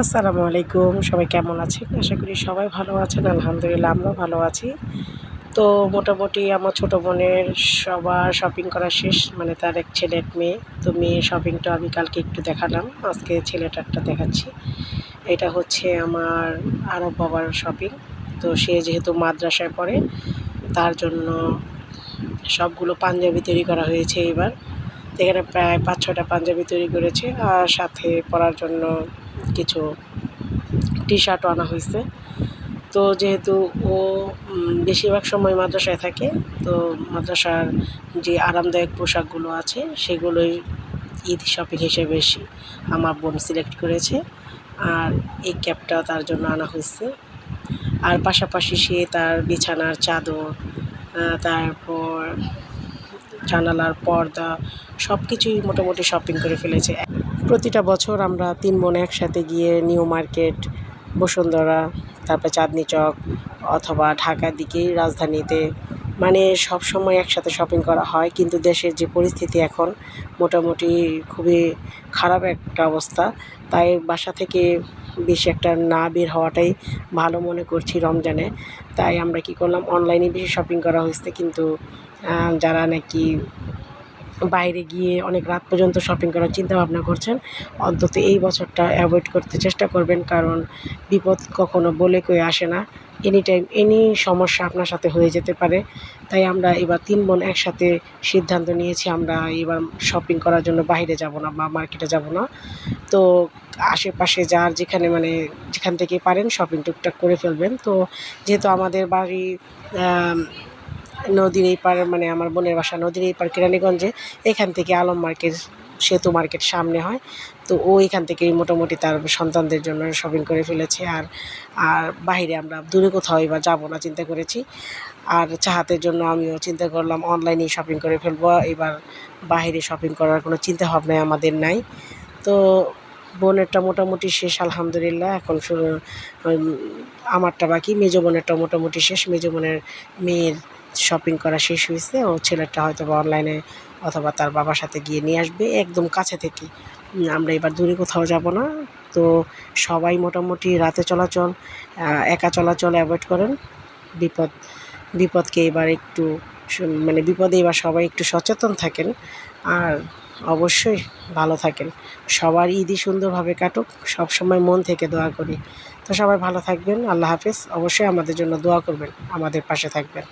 আসসালামু আলাইকুম, সবাই কেমন আছেন? আশা করি সবাই ভালো আছেন। আলহামদুলিল্লাহ আমরাও ভালো আছি। তো মোটামুটি আমার ছোটো বোনের সবার শপিং করা শেষ। মানে তার এক ছেলে এক মেয়ে। তো মেয়ের শপিংটা আমি কালকে একটু দেখালাম। আজকে ছেলেটারটা দেখাচ্ছি। এটা হচ্ছে আমার আরব বাবার শপিং। তো সে যেহেতু মাদ্রাসায় পড়ে তার জন্য সবগুলো পাঞ্জাবি তৈরি করা হয়েছে এবার। তো এখানে প্রায় ৫-৬টা পাঞ্জাবি তৈরি করেছে আর সাথে পরার জন্য কিছু টি-শার্টও আনা হইছে। তো যেহেতু ও বেশিরভাগ সময় মাদ্রাসায় থাকে, তো মাদ্রাসার যে আরামদায়ক পোশাকগুলো আছে সেগুলোই ঈদ শপিং হিসেবে বেশি আমার বোন সিলেক্ট করেছে। আর এই ক্যাপটা তার জন্য আনা হয়েছে। আর পাশাপাশি সে তার বিছানার চাদর, তারপর জানালার পর্দা সব কিছুই মোটামুটি শপিং করে ফেলেছে। প্রতিটা বছর আমরা ৩ বোন একসাথে গিয়ে নিউ মার্কেট, বসুন্ধরা, তারপরে চাঁদনি চক অথবা ঢাকার দিকেই রাজধানীতে মানে সবসময় একসাথে শপিং করা হয়। কিন্তু দেশের যে পরিস্থিতি এখন মোটামুটি খুবই খারাপ একটা অবস্থা। তাই বাসা থেকে বেশি একটা না বের হওয়াটাই ভালো মনে করছি রমজানে। তাই আমরা কী করলাম, অনলাইনে বেশি শপিং করা হয়েছে। কিন্তু যারা নাকি বাইরে গিয়ে অনেক রাত পর্যন্ত শপিং করার চিন্তাভাবনা করছেন, অন্তত এই বছরটা অ্যাভয়েড করতে চেষ্টা করবেন। কারণ বিপদ কখনো বলে কয়ে আসে না। এনি টাইম এনি সমস্যা আপনার সাথে হয়ে যেতে পারে। তাই আমরা এবার ৩ বোন একসাথে সিদ্ধান্ত নিয়েছি আমরা এবার শপিং করার জন্য বাইরে যাব না বা মার্কেটে যাব না। তো আশেপাশে যার যেখানে মানে যেখান থেকে পারেন শপিং টুকটাক করে ফেলবেন। তো যেহেতু আমাদের বাড়ি নদীর এই পার, মানে আমার বোনের বাসা নদীর এই পার কেরানীগঞ্জে। এখান থেকে আলম মার্কেট, সেতু মার্কেট সামনে হয়। তো ও এখান থেকেই মোটামুটি তার সন্তানদের জন্য শপিং করে ফেলেছে। আর বাইরে আমরা দূরে কোথাও এবার যাব না চিন্তা করেছি। আর চাহাতের জন্য আমিও চিন্তা করলাম অনলাইনেই শপিং করে ফেলবো। এবার বাইরে শপিং করার কোনো চিন্তাভাবনাই আমাদের নাই। তো বোনেরটা মোটামুটি শেষ আলহামদুলিল্লাহ। এখন শুধু আমারটা বাকি। মেজো বোনেরটা মোটামুটি শেষ। মেজো বোনের মেয়ের শপিং করা শেষ হয়েছে। ও ছেলেরটা হয়তোবা অনলাইনে অথবা তার বাবার সাথে গিয়ে নিয়ে আসবে একদম কাছে থেকে। আমরা এবার দূরে কোথাও যাব না। তো সবাই মোটামুটি রাতে চলাচল, একা চলাচল অ্যাভয়েড করেন। বিপদ বিপদকে এবার একটু মানে বিপদে এবার সবাই একটু সচেতন থাকেন। আর অবশ্যই ভালো থাকেন। সবার ঈদই সুন্দরভাবে কাটুক, সবসময় মন থেকে দোয়া করি। তো সবাই ভালো থাকবেন। আল্লাহ হাফেজ। অবশ্যই আমাদের জন্য দোয়া করবেন, আমাদের পাশে থাকবেন।